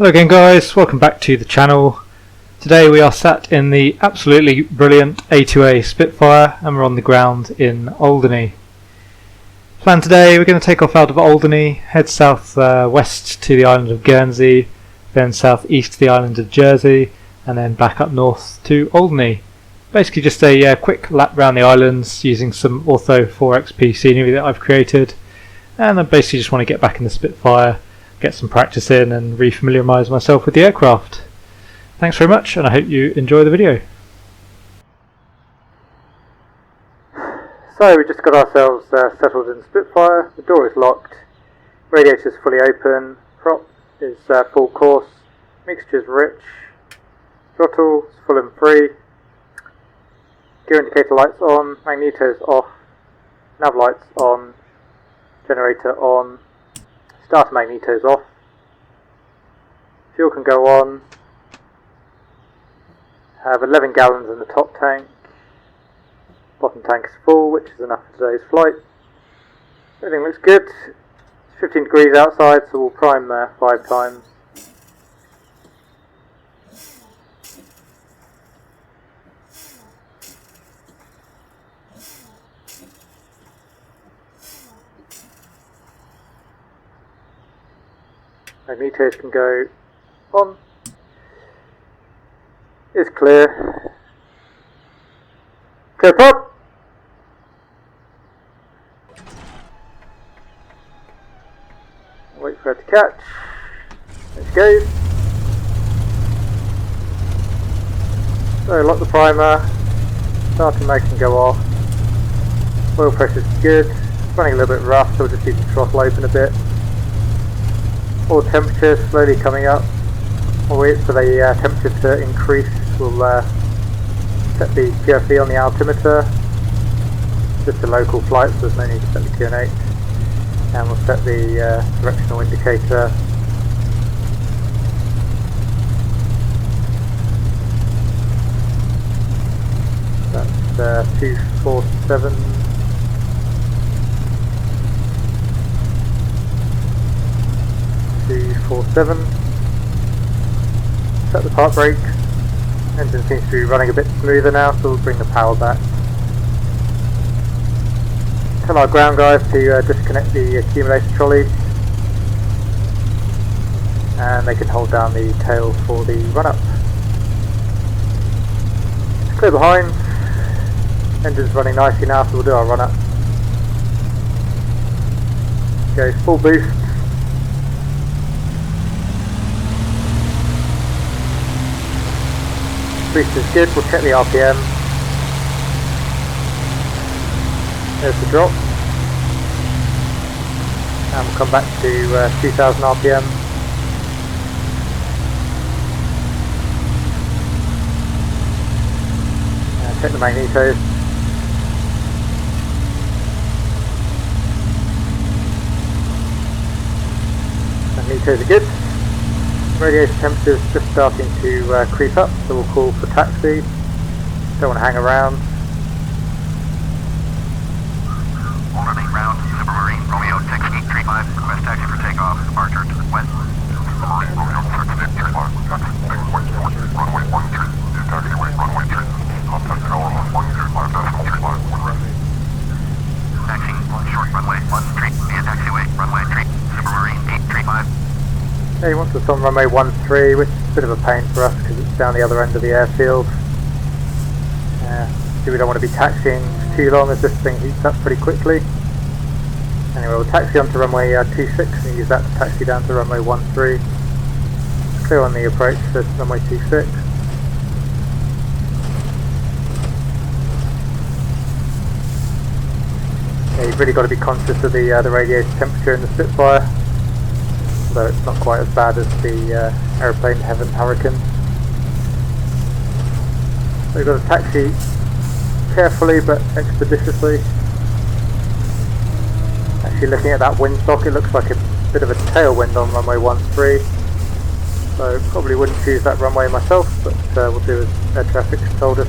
Hello again guys, welcome back to the channel. Today we are sat in the absolutely brilliant A2A Spitfire and we're on the ground in Alderney. Plan today, we're going to take off out of Alderney, head south west to the island of Guernsey, then south east to the island of Jersey, and then back up north to Alderney. Basically just a quick lap around the islands using some Ortho 4XP scenery that I've created, and I basically just want to get back in the Spitfire, get some practice in and re-familiarise myself with the aircraft. Thanks very much and I hope you enjoy the video. So we just got ourselves settled in the Spitfire, the door is locked, radiator is fully open, prop is full course, mixture is rich, throttle is full and free, gear indicator lights on, magnetos off, nav lights on, generator on, starter magnetos off, fuel can go on, have 11 gallons in the top tank, bottom tank is full, which is enough for today's flight. Everything looks good, it's 15 degrees outside so we'll prime 5 times. Magnetos can go on, is clear, clear prop, wait for it to catch, let's go, so lock the primer, starter mag can go off, oil pressure is good, it's running a little bit rough so we'll just leave the throttle open a bit. Oil temperature slowly coming up. We'll wait for the temperature to increase. We'll set the QFE on the altimeter. Just a local flight, so there's no need to set the QNH. And we'll set the directional indicator. That's 247. 247. Set the park brake. Engine seems to be running a bit smoother now, so we'll bring the power back. Tell our ground guys to disconnect the accumulator trolley, and they can hold down the tail for the run up. It's clear behind. Engine's running nicely now, so we'll do our run up. Go full boost. Boost is good, we'll check the RPM. There's the drop. And we'll come back to 2000 RPM. And check the magnetos. Magnetos are good. Radiator temperature is just starting to creep up, so we'll call for taxi. Don't want to hang around. Alderney ground, Submarine Romeo taxi 35, request taxi for takeoff, departure to the west. Submarine Romeo 35, runway 13, taxiway runway 3, contact tower 135.35. Taxi, short runway 13, via taxiway, runway 3, Submarine 835. Yeah, he wants us on runway 13, which is a bit of a pain for us because it's down the other end of the airfield. So we don't want to be taxiing for too long as this thing heats up pretty quickly. Anyway, we'll taxi onto runway 26 and use that to taxi down to runway 13. Clear on the approach to runway 26. Yeah, you've really got to be conscious of the radiator temperature in the Spitfire. Although it's not quite as bad as the aeroplane heaven Hurricane. So we've got to taxi carefully but expeditiously. Actually looking at that windsock, it looks like a bit of a tailwind on runway 13. So probably wouldn't choose that runway myself, but we'll do as air traffic told us.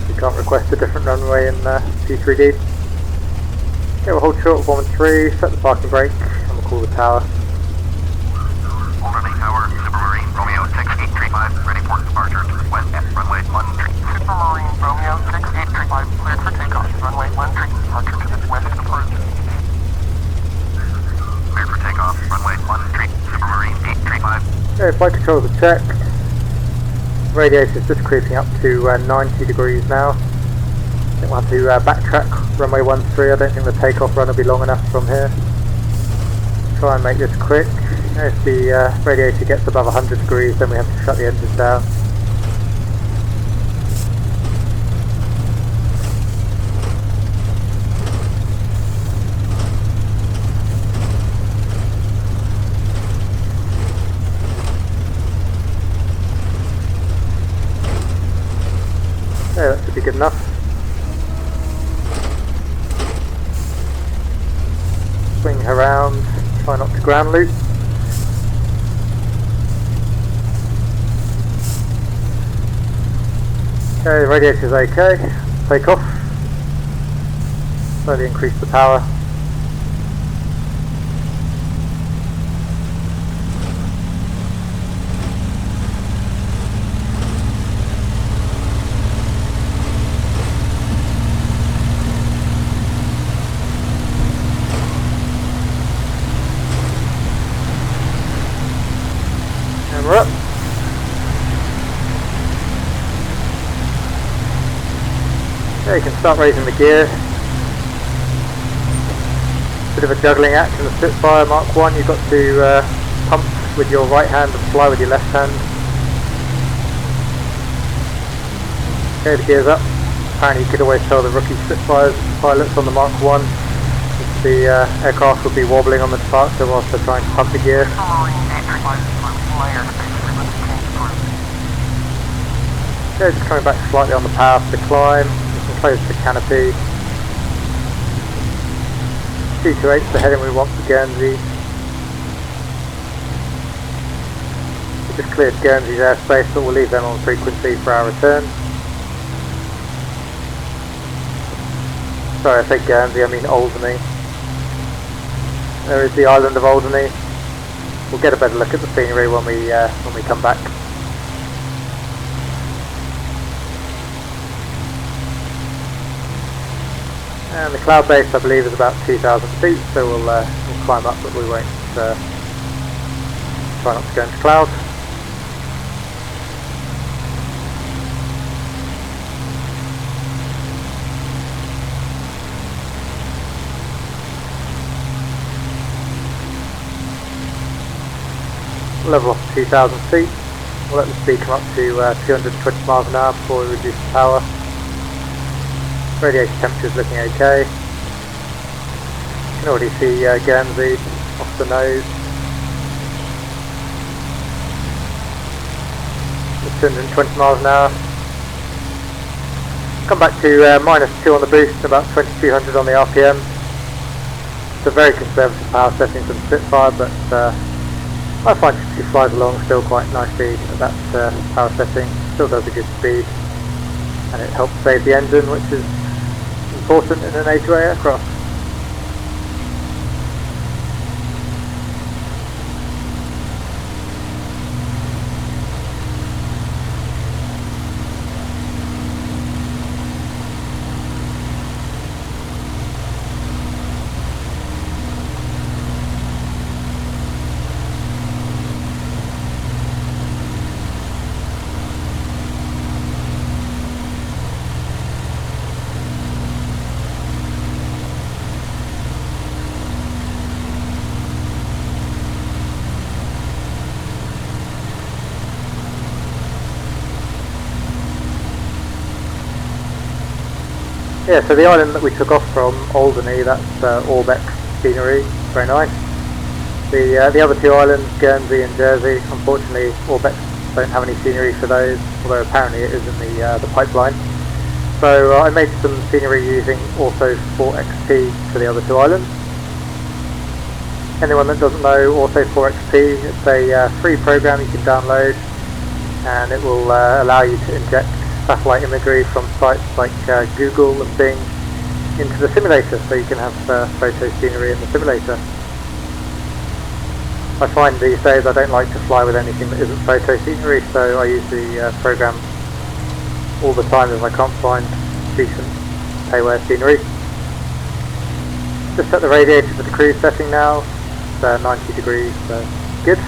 You can't request a different runway in P3D. Okay, we'll hold short 113, set the parking brake, and we'll call the tower. Alderney Tower, Supermarine Romeo 6835, ready for departure to the west at runway 13. Supermarine Romeo 6835, cleared for takeoff, runway 13, departure to the west approved. Cleared for takeoff, runway 13, Supermarine 835. Okay, flight controls are checked. Radiator is just creeping up to 90 degrees now. I think we'll have to backtrack runway 13. I don't think the takeoff run will be long enough from here. Try and make this quick. If the radiator gets above 100 degrees, then we have to shut the engines down. Okay, that should be good enough. Swing around, try not to ground loop. Okay, the radiator's okay. Take off. Slowly increase the power. And we're up. Okay, you can start raising the gear. Bit of a juggling act in the Spitfire Mark 1. You've got to pump with your right hand and fly with your left hand. Okay, the gear's up. Apparently you could always tell the rookie Spitfire pilots on the Mark 1 if the aircraft would be wobbling on the departure whilst they're trying to pump the gear. Okay, just coming back slightly on the power for the climb. Close the canopy. 228 is the heading we want for Guernsey. We just cleared Guernsey's airspace, but we'll leave them on frequency for our return. Sorry, I say Guernsey, I mean Alderney. There is the island of Alderney. We'll get a better look at the scenery when we come back. And the cloud base, I believe, is about 2,000 feet, so we'll climb up, but we won't try not to go into cloud. Level off to 2,000 feet. We'll let the speed come up to 220 miles an hour before we reduce the power. Radiator temperature is looking okay. You can already see Guernsey off the nose. Just 220 miles an hour. Come back to -2 on the boost and about 2200 on the RPM. It's a very conservative power setting for the Spitfire, but I find she flies along still quite nicely at that power setting. Still does a good speed, and it helps save the engine, which is important in an A2A aircraft. Yeah, so the island that we took off from, Alderney, that's ORBX scenery, very nice. The other two islands, Guernsey and Jersey, unfortunately ORBX don't have any scenery for those, although apparently it is in the pipeline. So I made some scenery using Auto 4XP for the other two islands. Anyone that doesn't know Auto 4XP, it's a free program you can download, and it will allow you to inject satellite imagery from sites like Google and Bing into the simulator, so you can have photo scenery in the simulator. I find these days I don't like to fly with anything that isn't photo scenery, so I use the program all the time if I can't find decent payware scenery. Just set the radiator for the cruise setting now. It's 90 degrees, so good.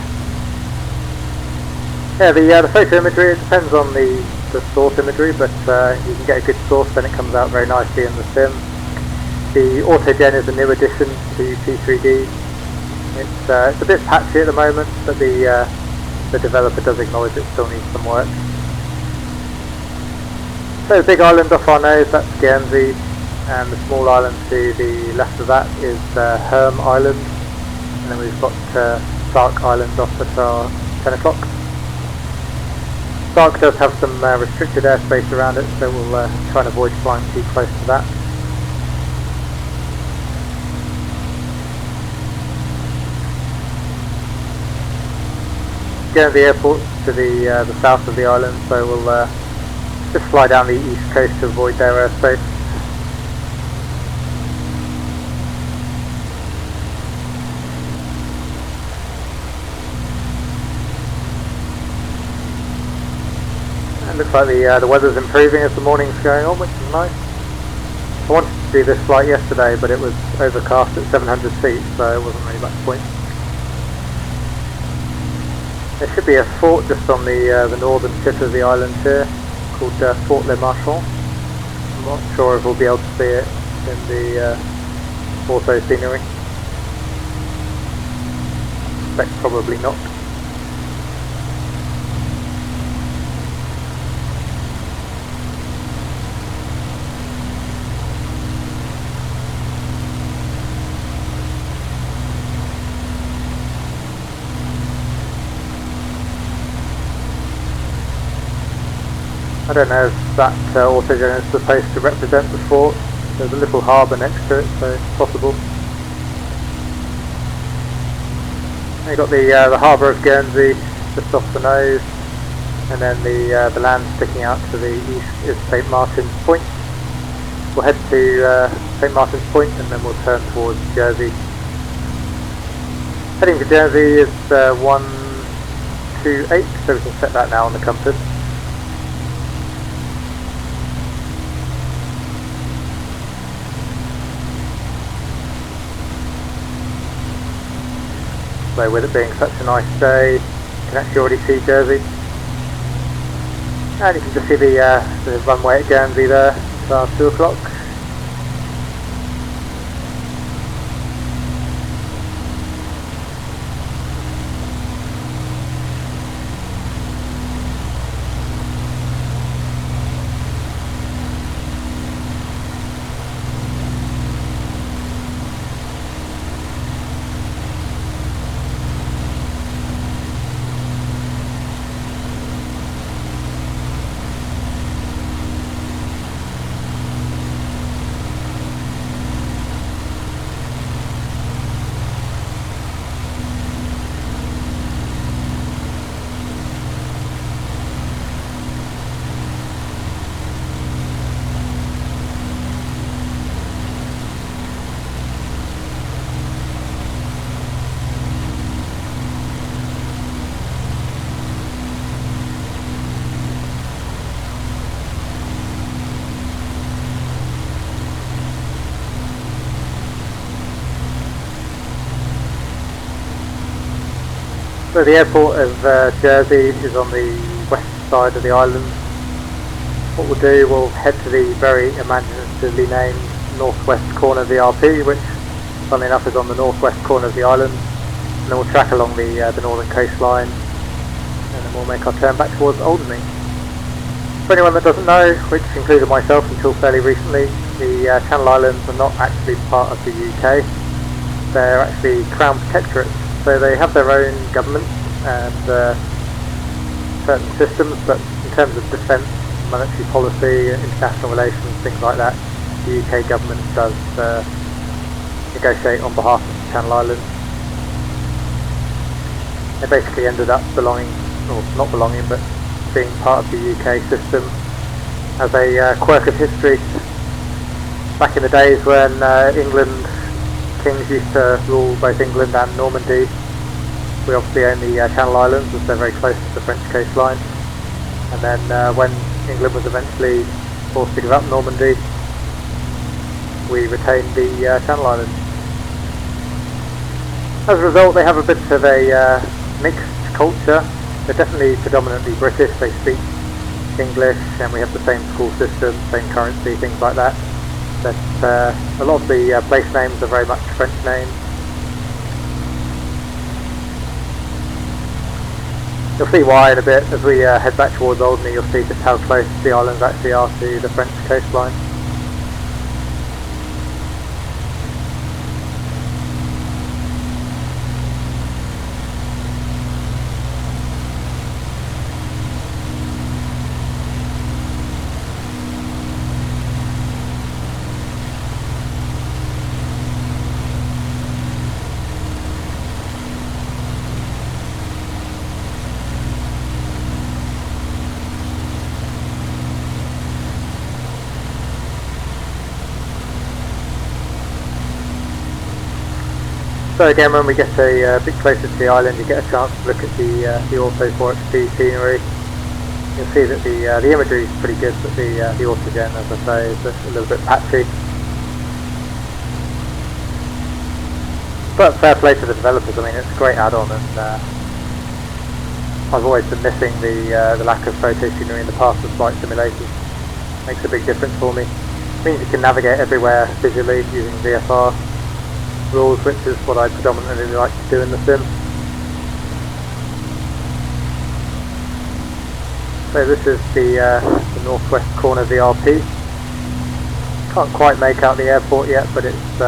Yeah, the photo imagery, it depends on the source imagery, but you can get a good source, then it comes out very nicely in the sim. The AutoGen is a new addition to P3D. It's a bit patchy at the moment, but the developer does acknowledge it still needs some work. So the big island off our nose, that's Guernsey, and the small island to the left of that is Herm Island, and then we've got Sark Island off at our 10 o'clock. Sark does have some restricted airspace around it, so we'll try and avoid flying too close to that. Guernsey Airport to the south of the island, so we'll just fly down the east coast to avoid their airspace. And looks like the weather's improving as the morning's going on, which is nice. I wanted to do this flight yesterday, but it was overcast at 700 feet, so it wasn't really much point. There should be a fort just on the northern tip of the island here, called Fort Le Marchand. I'm not sure if we'll be able to see it in the auto scenery. I suspect probably not. I don't know if that AutoGen is supposed to represent the fort. There's a little harbour next to it, so it's possible. You've got the harbour of Guernsey just off the nose, and then the land sticking out to the east is St Martin's Point. We'll head to St Martin's Point and then we'll turn towards Jersey. Heading to Jersey is 128, so we can set that now on the compass. So with it being such a nice day, you can actually already see Jersey. And you can just see the runway at Guernsey there. It's 2 o'clock. So the airport of Jersey is on the west side of the island. What we'll do, we'll head to the very imaginatively named northwest corner of the RP, which, funnily enough, is on the northwest corner of the island. And then we'll track along the northern coastline, and then we'll make our turn back towards Alderney. For anyone that doesn't know, which included myself until fairly recently, the Channel Islands are not actually part of the UK. They're actually Crown Protectorates. So they have their own government and certain systems, but in terms of defence, monetary policy, international relations, things like that, the UK government does negotiate on behalf of the Channel Islands. They basically ended up belonging, or not belonging, but being part of the UK system as a quirk of history. Back in the days when England kings used to rule both England and Normandy, we obviously own the Channel Islands as they're very close to the French coastline. And then when England was eventually forced to give up Normandy, we retained the Channel Islands. As a result, they have a bit of a mixed culture. They're definitely predominantly British. They speak English, and we have the same school system, same currency, things like that. But a lot of the place names are very much French names. You'll see why in a bit. As we head back towards Alderney, you'll see just how close the islands actually are to the French coastline. So again, when we get a bit closer to the island, you get a chance to look at the Auto 4XP scenery. You'll see that the imagery is pretty good, but the autogen, as I say, is a little bit patchy. But fair play to the developers. I mean, it's a great add-on, and I've always been missing the lack of photo scenery in the past with flight simulators. Makes a big difference for me. It means you can navigate everywhere visually using VFR rules, which is what I predominantly like to do in the sim. So this is the northwest corner of the RP. Can't quite make out the airport yet, but it's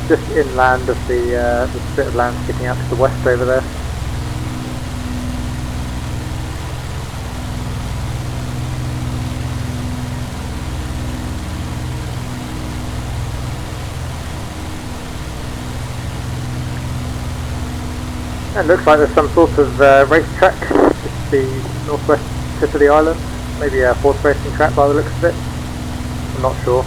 just inland of the bit of land sticking out to the west over there. And looks like there's some sort of racetrack just the northwest tip of the island. Maybe a horse racing track by the looks of it. I'm not sure.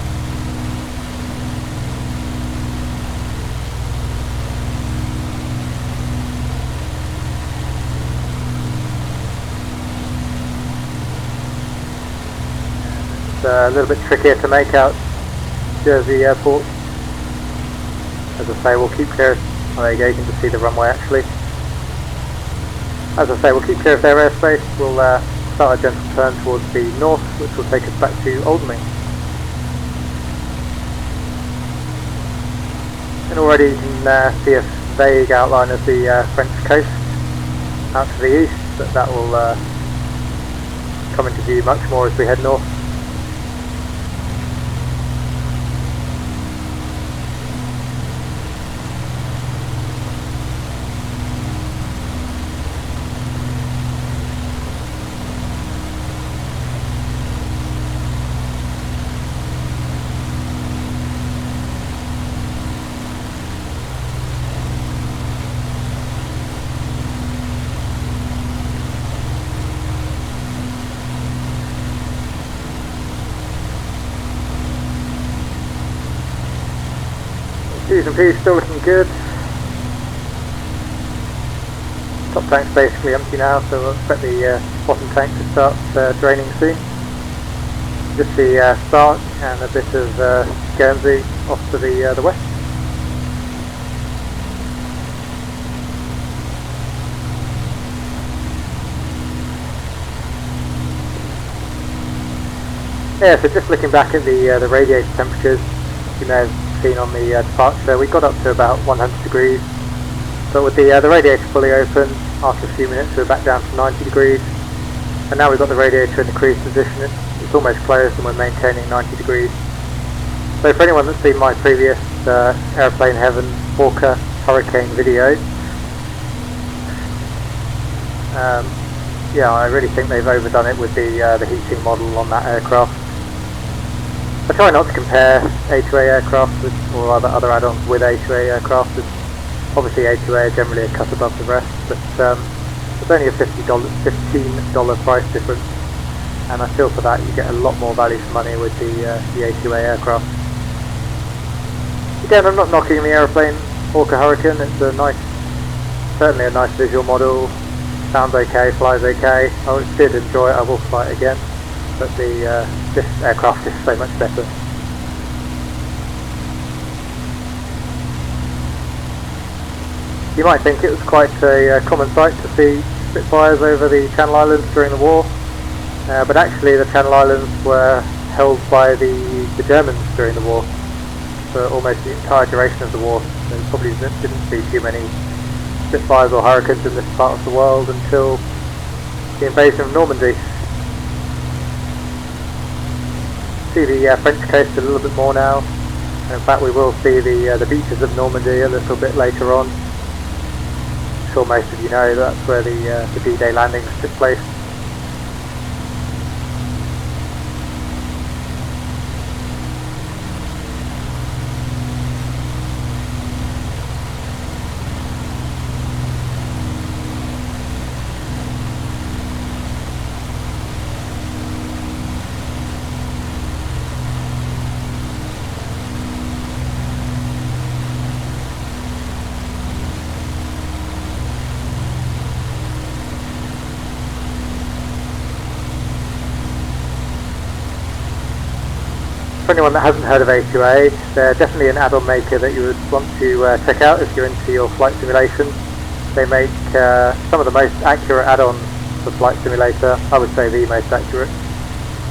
It's a little bit trickier to make out Jersey Airport. As I say, we'll keep clear. Oh, there you go, you can just see the runway actually. As I say, we'll keep clear of their airspace. We'll start a gentle turn towards the north, which will take us back to Alderney. And already you can see a vague outline of the French coast out to the east, but that will come into view much more as we head north. P's and P's still looking good. Top tank's basically empty now, so we'll expect the bottom tank to start draining soon. Just the Stark and a bit of Guernsey off to the west. Yeah, so just looking back at the radiator temperatures, you may have seen on the departure, we got up to about 100 degrees, but with the radiator fully open, after a few minutes we were back down to 90 degrees, and now we've got the radiator in the cruise position. It's almost closed and we're maintaining 90 degrees. So for anyone that's seen my previous Airplane Heaven Hawker Hurricane video, yeah, I really think they've overdone it with the heating model on that aircraft. I try not to compare A2A aircraft with, or other add-ons with A2A aircraft. Obviously A2A are generally a cut above the rest, but there's only a $15 price difference, and I feel for that you get a lot more value for money with the A2A aircraft. Again, I'm not knocking the aeroplane Orca Hurricane. It's a nice, certainly a nice visual model. Sounds okay, flies okay. I did enjoy it. I will fly it again, but this aircraft is so much better. You might think it was quite a common sight to see Spitfires over the Channel Islands during the war, but actually the Channel Islands were held by the Germans during the war for almost the entire duration of the war. There probably didn't see too many Spitfires or Hurricanes in this part of the world until the invasion of Normandy. See the French coast a little bit more now. In fact, we will see the beaches of Normandy a little bit later on. I'm sure most of you know that's where the D-Day landings took place. For anyone that hasn't heard of A2A, they're definitely an add-on maker that you would want to check out if you're into your flight simulation. They make some of the most accurate add-ons for Flight Simulator, I would say the most accurate,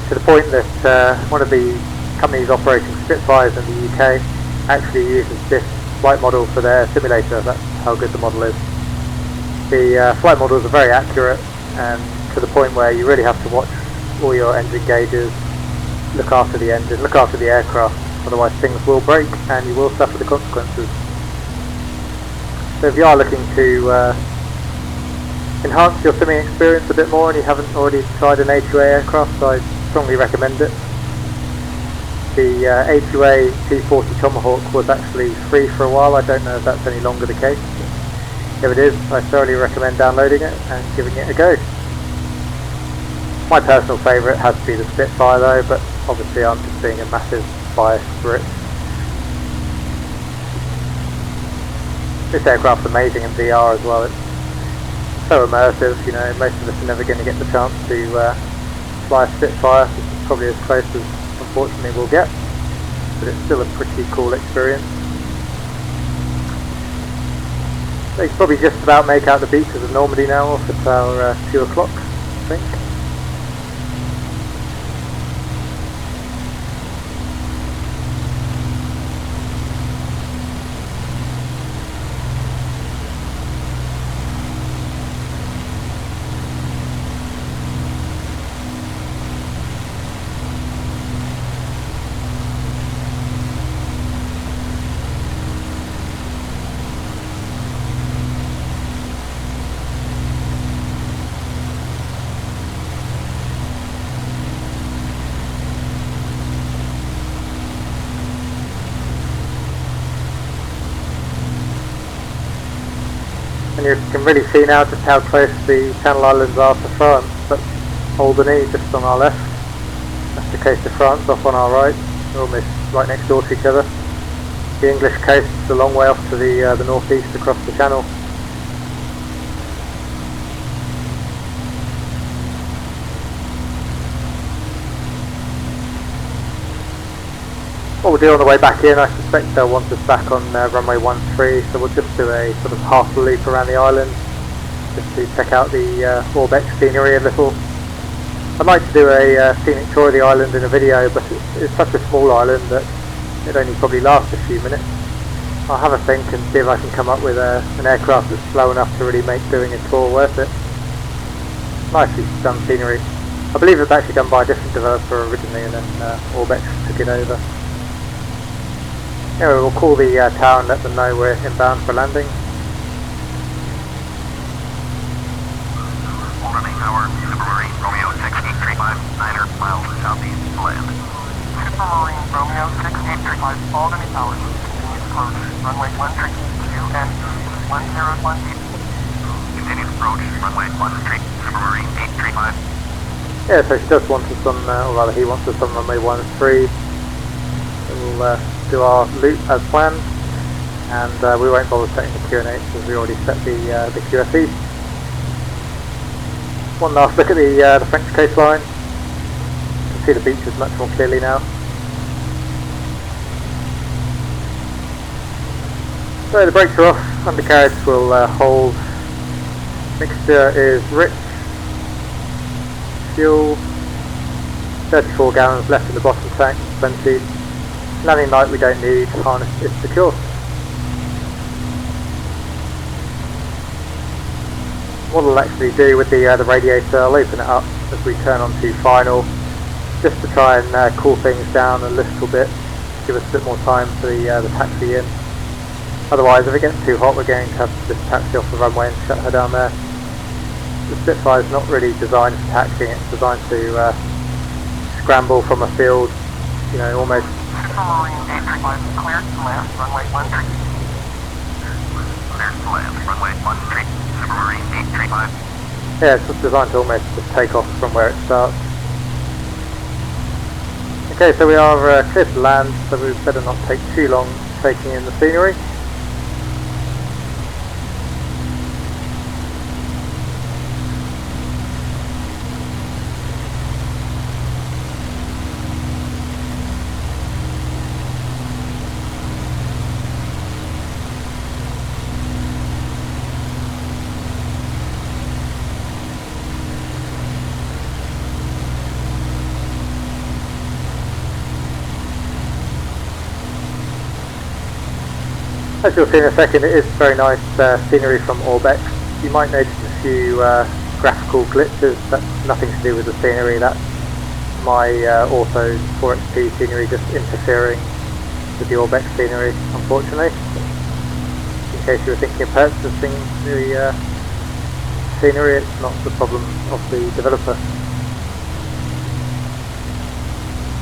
to the point that one of the companies operating Spitfires in the UK actually uses this flight model for their simulator. That's how good the model is. The flight models are very accurate, and to the point where you really have to watch all your engine gauges, look after the engine, look after the aircraft, otherwise things will break and you will suffer the consequences. So if you are looking to enhance your simming experience a bit more and you haven't already tried an A2A aircraft, I strongly recommend it. The A2A T40 Tomahawk was actually free for a while. I don't know if that's any longer the case. If it is, I thoroughly recommend downloading it and giving it a go. My personal favourite has to be the Spitfire though, but obviously I'm just being a massive bias for it. This aircraft's amazing in VR as well. It's so immersive, you know, most of us are never going to get the chance to fly a Spitfire. This is probably as close as unfortunately we'll get, but it's still a pretty cool experience. So you can probably just about make out the beaches of Normandy now off at our 2 o'clock, I think. And you can really see now just how close the Channel Islands are to France. That's Alderney just on our left. That's the coast of France off on our right. They're almost right next door to each other. The English coast is a long way off to the northeast across the channel. What we'll do on the way back in, I suspect they'll want us back on runway 13, so we'll just do a sort of half loop around the island, just to check out the ORBX scenery a little. I'd like to do a scenic tour of the island in a video, but it's such a small island that it only probably lasts a few minutes. I'll have a think and see if I can come up with an aircraft that's slow enough to really make doing a tour worth it. Nicely done scenery. I believe it's actually done by a different developer originally, and then ORBX took it over. Anyway, we'll call the tower and let them know we're inbound for landing. Alderney Tower, Supermarine Romeo 6835, 900 miles southeast to land. Supermarine Romeo 6835, Alderney Tower, continues approach, runway 13, and 101 feet. Continues approach, runway 13, Supermarine 835. Yeah, so she does want us on, or rather he wants us on runway 13. So we'll do our loop as planned, and we won't bother setting the QNH because we already set the QFE. One last look at the French coastline. You can see the beaches much more clearly now. So the brakes are off, undercarriage will hold, mixture is rich, fuel, 34 gallons left in the bottom tank, plenty. Landing light we don't need, harness is secure. What I'll actually do with the radiator, I'll open it up as we turn on to final, just to try and cool things down a little bit, give us a bit more time for the taxi in. Otherwise, if it gets too hot, we're going to have to just taxi off the runway and shut her down there. The Spitfire is not really designed for taxiing, it's designed to scramble from a field, you know, almost. Clear to land, runway 13. Clear to land, runway 13. Supermarine 835. Yeah, it's just designed to almost just take off from where it starts. Okay, so we are clear to land, so we better not take too long taking in the scenery. As you'll see in a second, it is very nice scenery from ORBX. You might notice a few graphical glitches. That's nothing to do with the scenery, that's my Auto 4XP scenery just interfering with the ORBX scenery, unfortunately. In case you were thinking of purchasing the scenery, it's not the problem of the developer.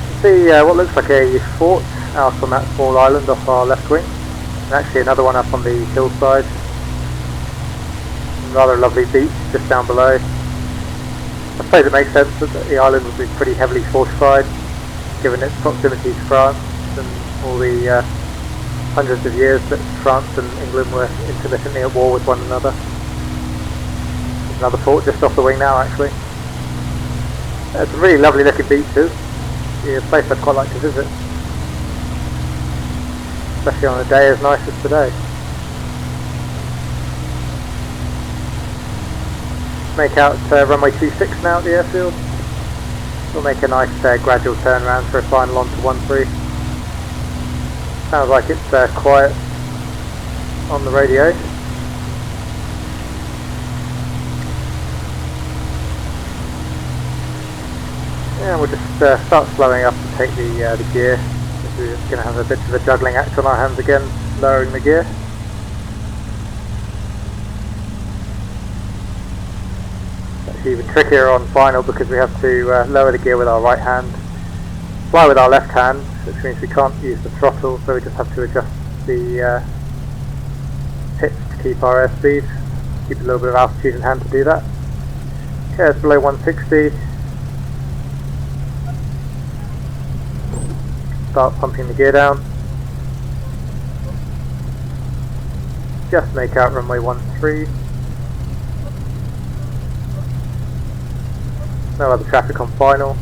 You see what looks like a fort out on that small island off our left wing. And actually another one up on the hillside. Rather lovely beach just down below. I suppose it makes sense that the island would be pretty heavily fortified given its proximity to France and all the hundreds of years that France and England were intermittently at war with one another. There's another fort just off the wing now actually. There's some really lovely looking beaches. Yeah, a place I'd quite like to visit. Especially on a day as nice as today. Make out runway 26 now at the airfield. We'll make a nice gradual turnaround for a final on to 13. Sounds like it's quiet on the radio. Yeah, we'll just start slowing up and take the gear. We're going to have a bit of a juggling act on our hands again, lowering the gear. It's actually even trickier on final because we have to lower the gear with our right hand, fly with our left hand, which means we can't use the throttle, so we just have to adjust the pitch to keep our airspeed, keep a little bit of altitude in hand to do that. Okay, it's below 160. Start pumping the gear down. Just make out runway 13. No other traffic on final.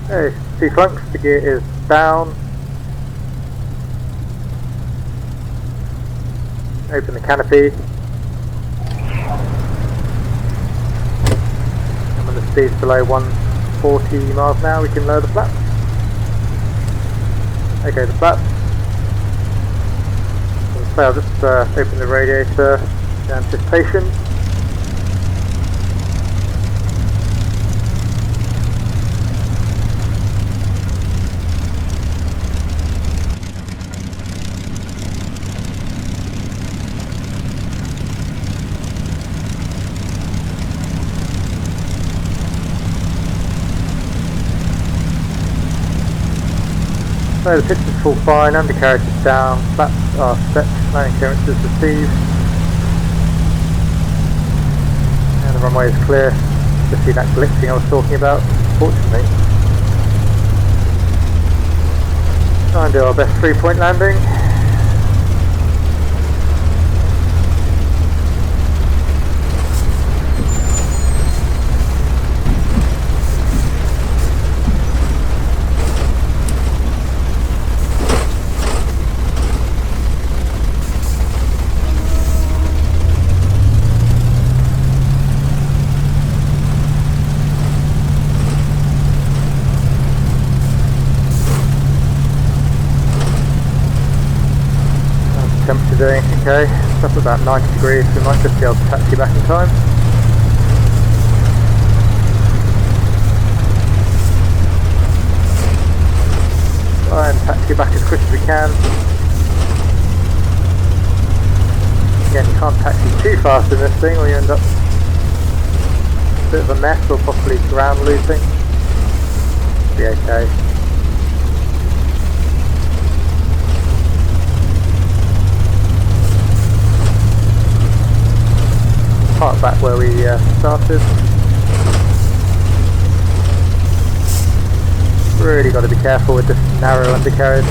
Okay, 2 flunks, the gear is down. Open the canopy. Speeds below 140 miles an hour, we can lower the flaps. Okay, the flaps. So I'll just open the radiator in anticipation. So the pitch is full fine, undercarriage is down, flaps are set, landing clearance is received. the runway is clear. Just see that glitching I was talking about, fortunately. Try and do our best 3-point landing. Temperature doing okay, it's up about 90 degrees, so we might just be able to taxi back in time. Try and taxi back as quick as we can. Again, you can't taxi too fast in this thing or you end up a bit of a mess or possibly ground looping. Be okay. Park back where we started. Really got to be careful with this narrow undercarriage.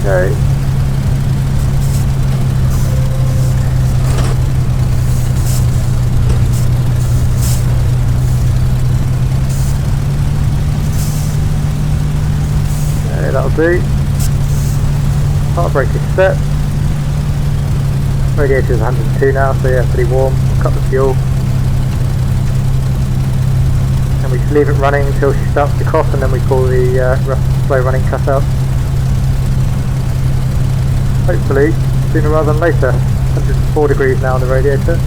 Okay. That'll do. Heart brake is set. Radiator is 102 now, so yeah, pretty warm. Cut the fuel. And we just leave it running until she starts to cough, and then we pull the rough, slow running cutout. Hopefully, sooner rather than later. 104 degrees now on the radiator.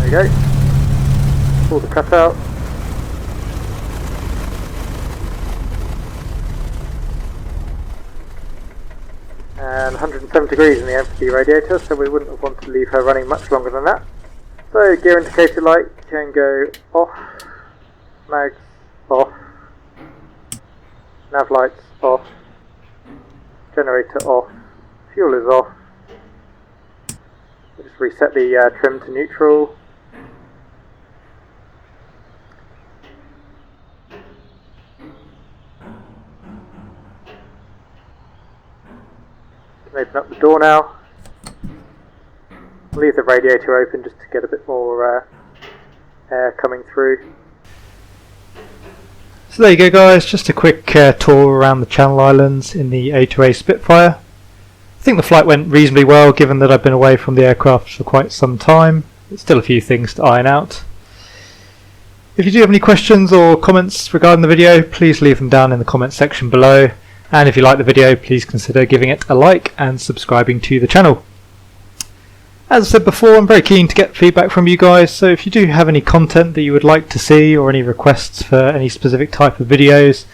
There we go. Pull the cutout. And 107 degrees in the empty radiator, so we wouldn't have wanted to leave her running much longer than that. So gear indicator light can go off, mags off, nav lights off, generator off, fuel is off. We'll just reset the trim to neutral. Open up the door now. Leave the radiator open just to get a bit more air coming through. So there you go guys, just a quick tour around the Channel Islands in the A2A Spitfire. I think the flight went reasonably well given that I've been away from the aircraft for quite some time. There's still a few things to iron out. If you do have any questions or comments regarding the video, please leave them down in the comments section below. And if you like the video, please consider giving it a like and subscribing to the channel. As I said before, I'm very keen to get feedback from you guys, so if you do have any content that you would like to see or any requests for any specific type of videos,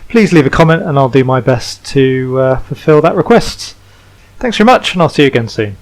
please leave a comment and I'll do my best to fulfill that request. Thanks very much, and I'll see you again soon.